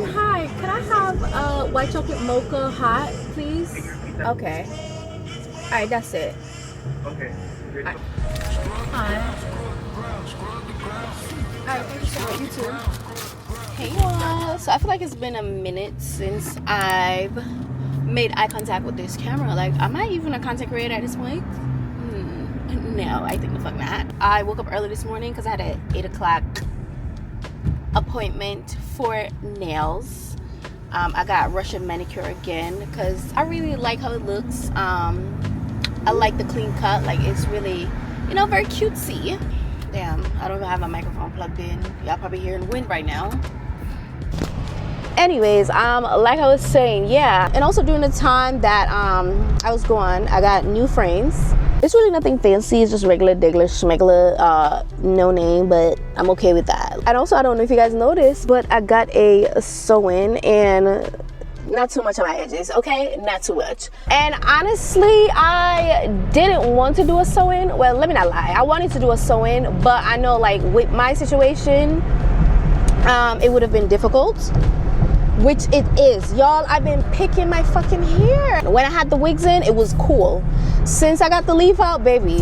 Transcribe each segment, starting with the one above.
Hi. Can I have white chocolate mocha hot, please? Okay. All right, that's it. Okay. Right. Hi. All right, thank you so much. You too. Hey y'all. So I feel like it's been a minute since I've made eye contact with this camera. Like, am I even a content creator at this point? No, I think the fuck not. I woke up early this morning because I had an 8 o'clock appointment for nails. I got Russian manicure again because I really like how it looks. I like the clean cut. Like, it's really, you know, very cutesy. Damn, I don't even have my microphone plugged in. Y'all probably hearing wind right now. Anyways, like I was saying, yeah. And also during the time that I was gone, I got new frames. It's really nothing fancy. It's just regular, diggler, schmegler, no name, but I'm okay with that. And also, I don't know if you guys noticed, but I got a sew-in and not too much on my edges, okay? Not too much. And honestly, I didn't want to do a sew-in. Well, let me not lie. I wanted to do a sew-in, but I know, like, with my situation, it would have been difficult. Which it is. Y'all, I've been picking my fucking hair. When I had the wigs in, it was cool. Since I got the leave out, baby,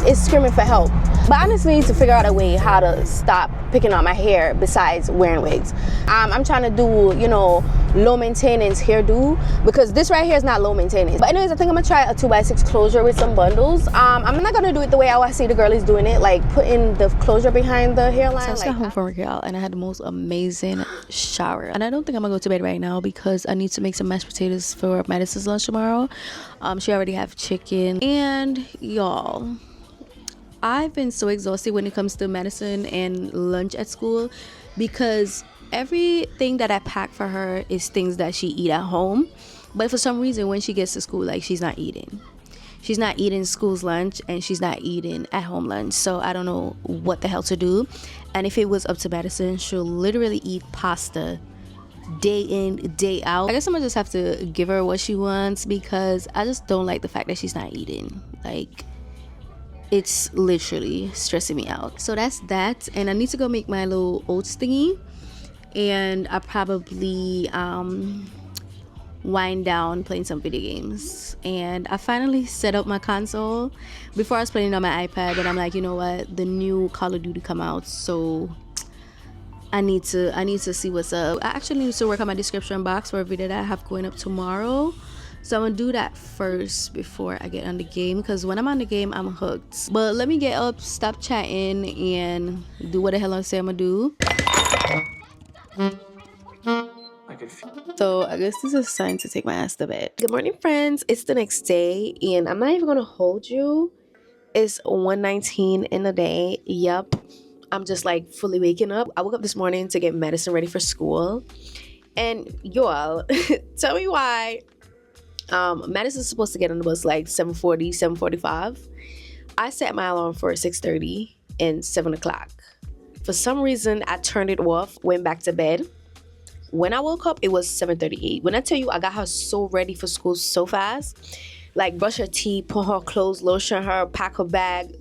it's screaming for help. But I honestly need to figure out a way how to stop picking out my hair besides wearing wigs. I'm trying to do, you know, low maintenance hairdo because this right here is not low maintenance. But anyways, I think I'm gonna try a 2x6 closure with some bundles. I'm not gonna do it the way I see the girlies doing it, like putting the closure behind the hairline. So I just got home from work, y'all, and I had the most amazing shower. And I don't think I'm gonna go to bed right now because I need to make some mashed potatoes for Madison's lunch tomorrow. She already have chicken. And y'all, I've been so exhausted when it comes to medicine and lunch at school because everything that I pack for her is things that she eat at home, but for some reason when she gets to school, like, she's not eating school's lunch and she's not eating at home lunch. So I don't know what the hell to do. And if it was up to Madison, she'll literally eat pasta day in, day out. I guess I'm gonna just have to give her what she wants because I just don't like the fact that she's not eating. Like, it's literally stressing me out. So that's that. And I need to go make my little oats thingy, and I probably wind down playing some video games. And I finally set up my console. Before I was playing on my iPad, but I'm like, you know what, the new Call of Duty come out, so I need to see what's up. I actually need to work on my description box for a video that I have going up tomorrow. So I'm gonna do that first before I get on the game, because when I'm on the game, I'm hooked. But let me get up, stop chatting, and do what the hell I say I'm gonna do. So I guess this is a sign to take my ass to bed. Good morning, friends. It's the next day, and I'm not even gonna hold you. It's 1:19 in the day. Yep, I'm just like fully waking up. I woke up this morning to get medicine ready for school, and y'all, tell me why. Madison's supposed to get on the bus like 7:40, 7:45. I set my alarm for 6:30 and 7 o'clock. For some reason, I turned it off, went back to bed. When I woke up, it was 7:38. When I tell you, I got her so ready for school so fast. Like, brush her teeth, put her clothes, lotion her, pack her bag,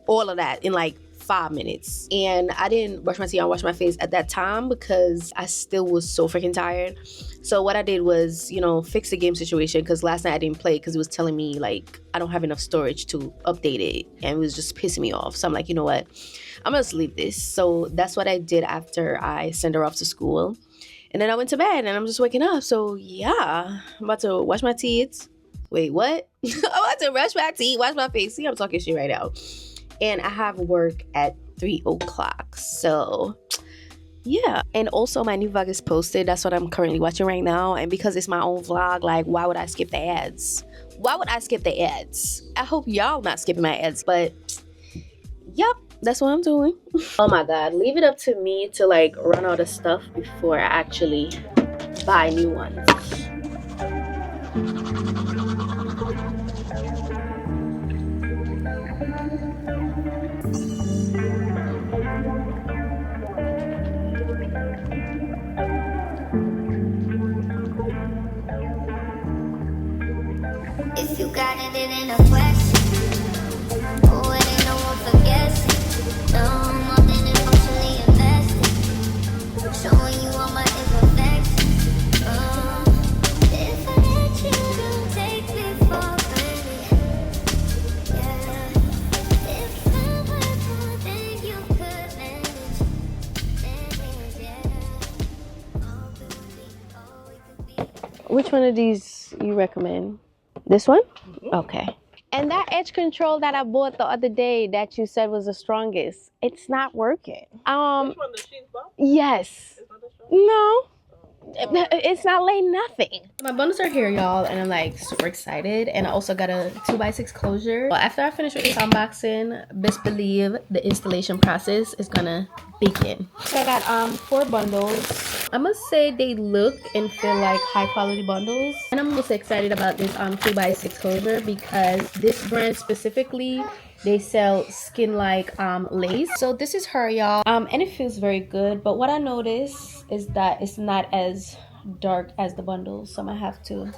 all of that in like 5 minutes. And I didn't brush my teeth and wash my face at that time because I still was so freaking tired. So what I did was, you know, fix the game situation, because last night I didn't play because it was telling me like I don't have enough storage to update it, and it was just pissing me off. So I'm like, you know what, I'm gonna leave this. So that's what I did after I sent her off to school. And then I went to bed and I'm just waking up. So yeah, I'm about to wash my teeth. Wait, what? I'm about to brush my teeth, wash my face. See, I'm talking shit right now. And I have work at 3 o'clock. So yeah. And also my new vlog is posted. That's what I'm currently watching right now. And because it's my own vlog, like, why would I skip the ads? Why would I skip the ads? I hope y'all not skipping my ads, but yep, that's what I'm doing. Oh my God, leave it up to me to like run out of stuff before I actually buy new ones. If you got it, it ain't a question. Oh, it ain't no one for guessing. No, more than emotionally invested. Which one of these you recommend? This one? Okay. And that edge control that I bought the other day that you said was the strongest, it's not working. Which one, the sheet box? Yes. It's not the strongest? No. It's not laying nothing. My bundles are here, y'all, and I'm like super excited. And I also got a 2x6 closure. Well, after I finish with this unboxing, best believe the installation process is gonna begin. So I got 4 bundles. I must say they look and feel like high quality bundles. And I'm most excited about this 2x6 closure because this brand specifically, they sell skin-like lace. So this is her, y'all, and it feels very good. But what I noticed is that it's not as dark as the bundles, so I'm gonna have to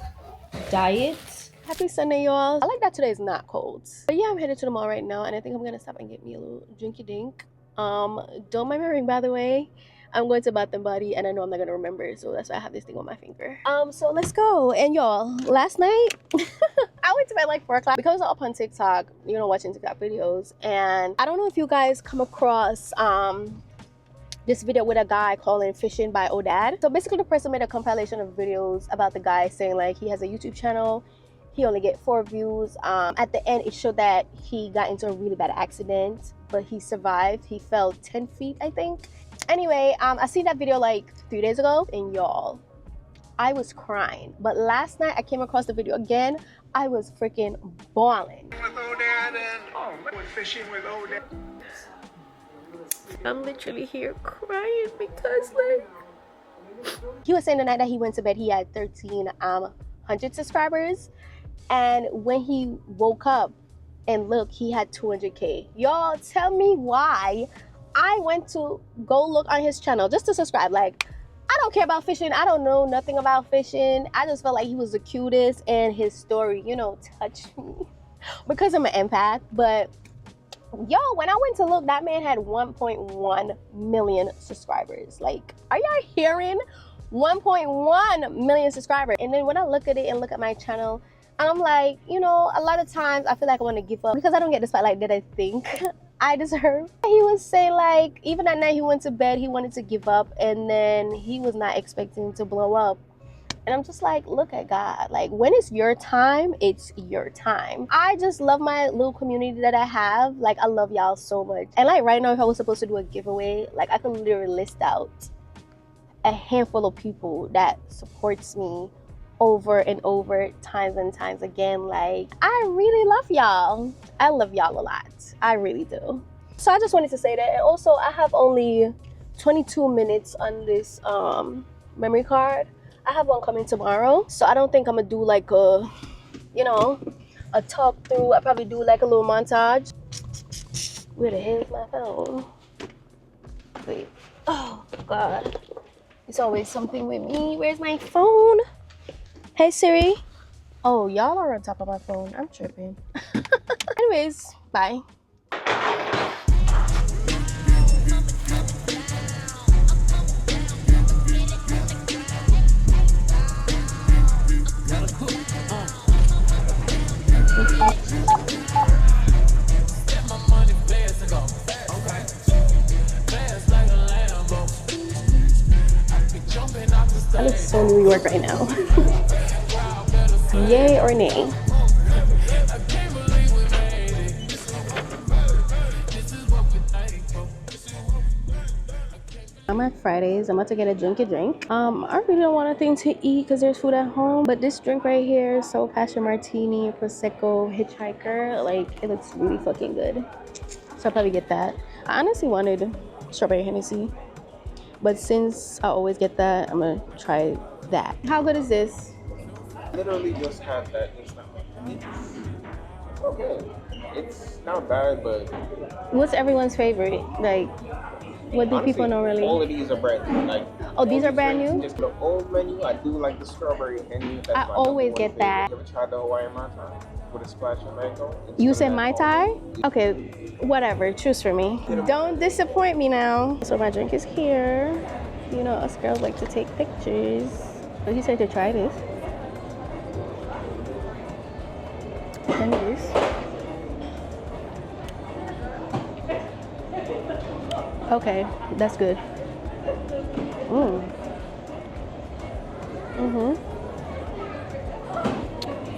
dye it. Happy Sunday, y'all. I like that today is not cold. But yeah, I'm headed to the mall right now, and I think I'm gonna stop and get me a little drinky dink. Don't mind my ring, by the way. I'm going to Bath and Body, and I know I'm not gonna remember, so that's why I have this thing on my finger. So let's go. And y'all, last night I went to bed like 4 o'clock because I'm up on TikTok, you know, watching TikTok videos. And I don't know if you guys come across this video with a guy calling Fishing by Odad. So basically the person made a compilation of videos about the guy saying like he has a YouTube channel, he only get 4 views. At the end it showed that he got into a really bad accident, but he survived. He fell 10 feet, I think. Anyway, I seen that video like 3 days ago, and y'all, I was crying. But last night I came across the video again. I was freaking bawling. I'm literally here crying because like he was saying the night that he went to bed he had 1,300 subscribers, and when he woke up and looked, he had 200K. Y'all, tell me why I went to go look on his channel just to subscribe. Like, I don't care about fishing. I don't know nothing about fishing. I just felt like he was the cutest, and his story, you know, touched me because I'm an empath. But yo, when I went to look, that man had 1.1 million subscribers. Like, are y'all hearing? 1.1 million subscribers. And then when I look at it and look at my channel, I'm like, you know, a lot of times I feel like I want to give up because I don't get the spotlight that I think I deserve. He was saying like, even that night he went to bed, he wanted to give up, and then he was not expecting to blow up. And I'm just like, look at God. Like, when it's your time, it's your time. I just love my little community that I have. Like, I love y'all so much. And like right now, if I was supposed to do a giveaway, like I could literally list out a handful of people that supports me over and over, times and times again. Like, I really love y'all. I love y'all a lot. I really do. So I just wanted to say that. And also, I have only 22 minutes on this memory card. I have one coming tomorrow, so I don't think I'm gonna do like a, you know, a talk through. I probably do like a little montage. Where the hell is my phone? Wait. Oh God, it's always something with me. Where's my phone? Hey Siri. Oh, y'all are on top of my phone. I'm tripping. Anyways, bye. I look so New York right now. Yay or nay? I'm at Fridays. I'm about to get a drinky drink. I really don't want anything to eat because there's food at home. But this drink right here, Soul Passion Martini, Prosecco, Hitchhiker, like it looks really fucking good. So I'll probably get that. I honestly wanted strawberry Hennessy, but since I always get that, I'm gonna try that. How good is this? Literally just had that just now. It's okay. It's not bad, but What's everyone's favorite? Like, what do honestly, people know really? all of these are brand new. Like, Oh, these are brand drinks, new? Just the old menu. I do like the strawberry Henny. That's I my always number one get that. favorite. You ever tried the Hawaiian Mai Tai with a splash of mango? It's You got said that Mai Tai? almond. Okay, whatever. Choose for me. Don't disappoint me now. So my drink is here. You know, us girls like to take pictures. So he said to try this. And this. Okay, that's good.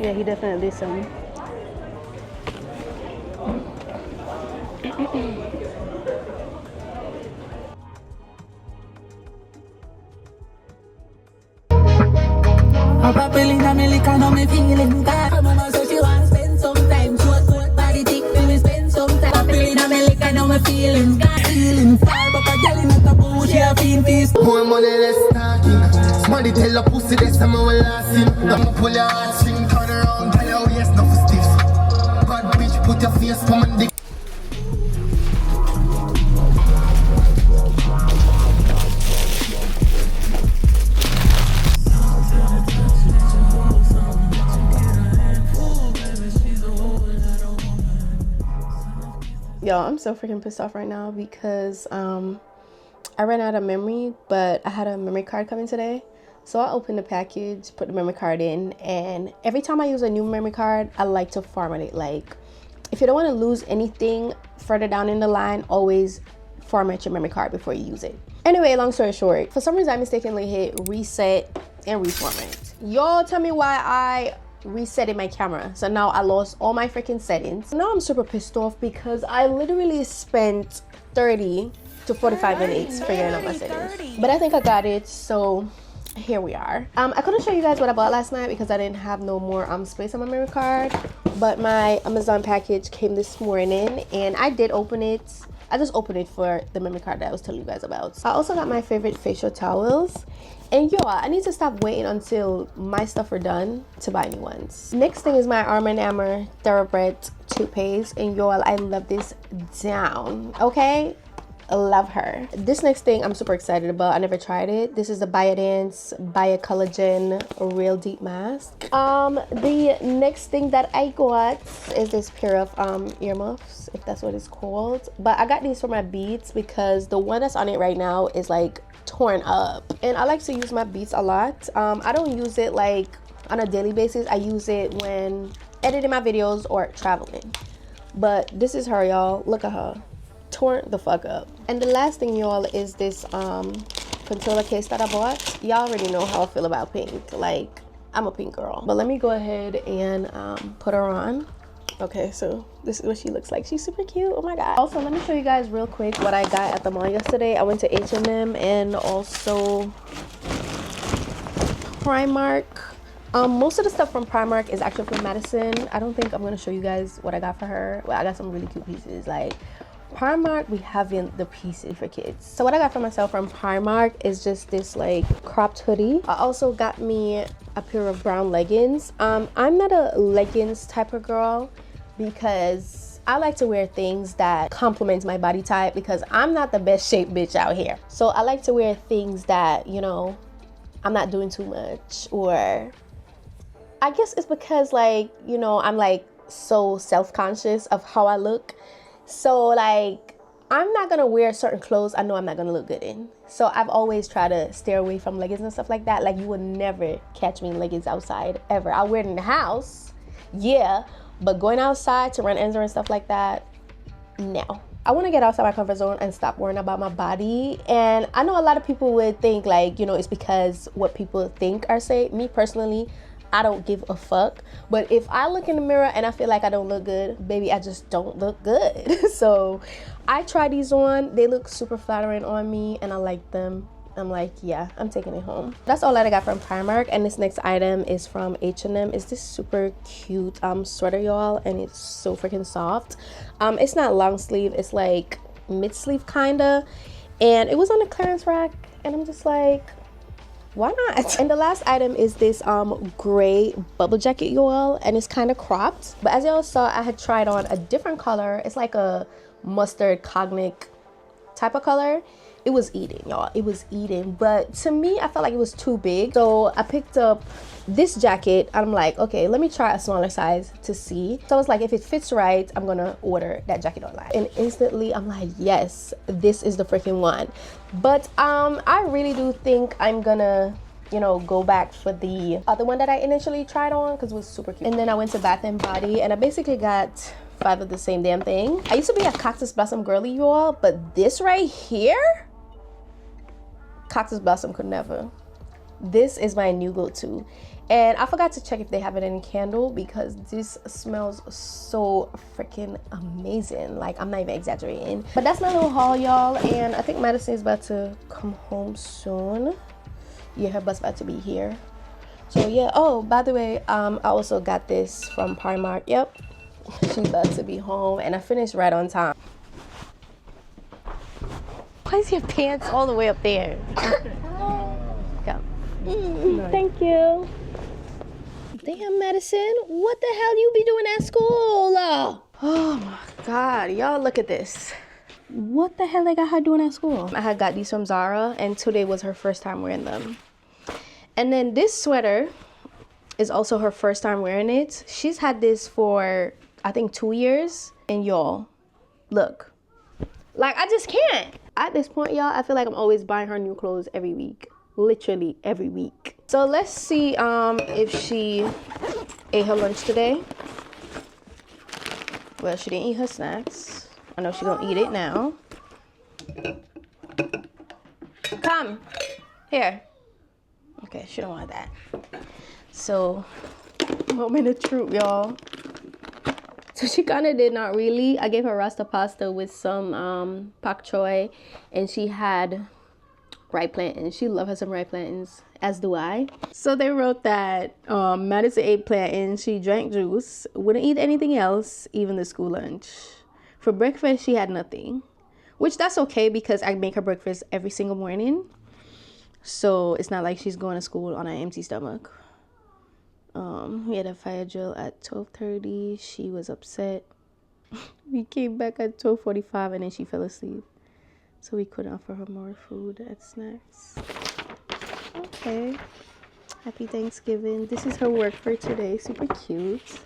Yeah, he definitely did some. I'm feeling American, now me feeling bad. My mama said she want to spend some time. Short, short body, thick, me spend some time. I'm feeling American, now me feeling bad. Feeling far, but I yelling at the bush, yeah, feel this. More money, less talking. Somebody tell a pussy this time I will last him. Don't pull your heartstring, turn around, tell your waist, no for stiff. Bad bitch, put your face, come and dick. Yo, I'm so freaking pissed off right now because I ran out of memory, but I had a memory card coming today. So I opened the package, put the memory card in, and every time I use a new memory card, I like to format it. Like, if you don't want to lose anything further down in the line, always format your memory card before you use it. Anyway, long story short, for some reason I mistakenly hit reset and reformat. Y'all tell me why I resetted my camera, so now I lost all my freaking settings. Now I'm super pissed off because I literally spent 30 to 45 minutes figuring out my settings, but I think I got it, so here we are. I couldn't show you guys what I bought last night because I didn't have no more space on my memory card, but my Amazon package came this morning and I did open it. I just opened it for the memory card that I was telling you guys about. I also got my favorite facial towels. And yo, I need to stop waiting until my stuff are done to buy new ones. Next thing is my Arm & Hammer Thoroughbred toothpaste. And yo, I love this down, okay? I love her. This next thing I'm super excited about. I never tried it. This is the Biodance Biocollagen Real Deep Mask. The next thing that I got is this pair of earmuffs, if that's what it's called. But I got these for my Beats because the one that's on it right now is like torn up, and I like to use my Beats a lot. I don't use it like on a daily basis. I use it when editing my videos or traveling. But this is her, y'all. Look at her, torn the fuck up. And the last thing, y'all, is this concealer case that I bought. Y'all already know how I feel about pink. Like, I'm a pink girl. But let me go ahead and put her on. Okay, so this is what she looks like. She's super cute. Oh my god. Also, let me show you guys real quick what I got at the mall yesterday. I went to H&M and also Primark. Most of the stuff from Primark is actually from Madison. I don't think I'm gonna show you guys what I got for her. Well, I got some really cute pieces. Like, Primark, we having the pieces for kids. So what I got for myself from Primark is just this like cropped hoodie. I also got me a pair of brown leggings. I'm not a leggings type of girl because I like to wear things that complement my body type because I'm not the best shaped bitch out here. So I like to wear things that, you know, I'm not doing too much, or I guess it's because, like, you know, I'm like so self-conscious of how I look. So like, I'm not gonna wear certain clothes I know I'm not gonna look good in. So I've always tried to stay away from leggings and stuff like that. Like, you would never catch me in leggings outside ever. I'll wear it in the house, yeah, but going outside to run errands and stuff like that, no. I want to get outside my comfort zone and stop worrying about my body. And I know a lot of people would think, like, you know, it's because what people think or say. Me personally, I don't give a fuck. But if I look in the mirror and I feel like I don't look good, baby, I just don't look good. So I try these on. They look super flattering on me and I like them. I'm like, yeah, I'm taking it home. That's all that I got from Primark. And this next item is from H&M. It's this super cute sweater, y'all, and it's so freaking soft. It's not long sleeve, it's like mid sleeve kinda, and it was on the clearance rack and I'm just like, why not? And the last item is this gray bubble jacket, y'all, and it's kind of cropped. But as y'all saw, I had tried on a different color. It's like a mustard cognac type of color. It was eating, y'all. It was eating. But to me, I felt like it was too big. So I picked up this jacket. I'm like, okay, let me try a smaller size to see. So I was like, if it fits right, I'm gonna order that jacket online. And instantly, I'm like, yes, this is the freaking one. But I really do think I'm gonna, you know, go back for the other one that I initially tried on because it was super cute. And then I went to Bath & Body and I basically got 5 of the same damn thing. I used to be a Cactus Blossom girly, you all, but this right here, Cactus Blossom could never. This is my new go-to. And I forgot to check if they have it in candle because this smells so freaking amazing. Like, I'm not even exaggerating. But that's my little haul, y'all. And I think Madison is about to come home soon. Yeah, her bus about to be here. So yeah, oh, by the way, I also got this from Primark. Yep, she's about to be home and I finished right on time. Why is your pants all the way up there? Come. Thank you. Damn, Madison, what the hell you be doing at school? Oh my God, y'all look at this. What the hell I got her doing at school? I had got these from Zara and today was her first time wearing them. And then this sweater is also her first time wearing it. She's had this for, I think, 2 years. And y'all, look. Like, I just can't. At this point, y'all, I feel like I'm always buying her new clothes every week. Literally every week. So let's see if she ate her lunch today. Well, she didn't eat her snacks. I know she's gonna eat it now. Come. Here. Okay, she don't want that. So, moment of truth, y'all. So she kind of did not really. I gave her rasta pasta with some pak choy, and she had ripe plantains. She loves her some ripe plantains, as do I. So they wrote that Madison ate plantains, she drank juice, wouldn't eat anything else, even the school lunch. For breakfast, she had nothing, which that's okay because I make her breakfast every single morning. So it's not like she's going to school on an empty stomach. We had a fire drill at 12:30. She was upset. We came back at 12:45 and then she fell asleep. So we couldn't offer her more food at snacks. Okay. Happy Thanksgiving. This is her work for today. Super cute.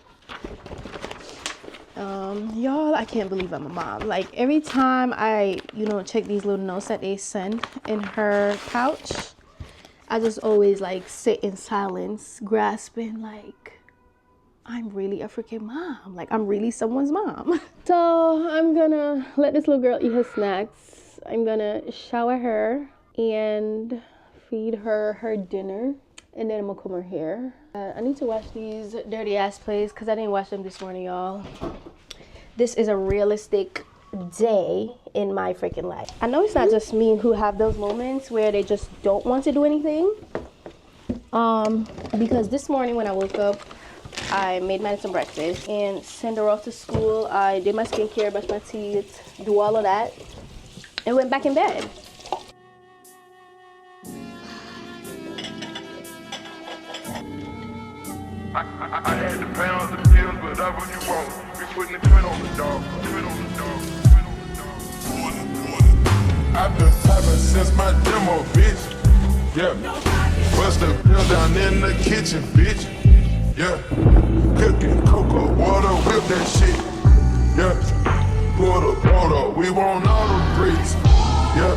Y'all, I can't believe I'm a mom. Like, every time I, check these little notes that they send in her pouch, I just always like sit in silence, grasping like, I'm really a freaking mom. Like, I'm really someone's mom. So I'm gonna let this little girl eat her snacks. I'm gonna shower her and feed her her dinner. And then I'm gonna comb her hair. I need to wash these dirty ass plates because I didn't wash them this morning, y'all. This is a realistic day in my freaking life. I know it's not just me who have those moments where they just don't want to do anything. Because this morning when I woke up, I made Madison breakfast and sent her off to school. I did my skincare, brushed my teeth, do all of that, and went back in bed. I had to pound the pills, whatever you want. We putting the twin on the dog. I've been popping since my demo, bitch. Yeah. Bust the pill down in the kitchen, bitch. Yeah. Cooking cocoa water, whip that shit. Yeah. Pour the water, we want all the bricks. Yeah.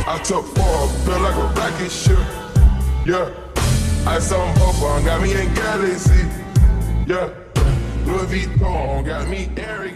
I took 4, feel like a rocket ship. Yeah. I saw him up got me in Galaxy. Yeah. Louis Vuitton got me Eric.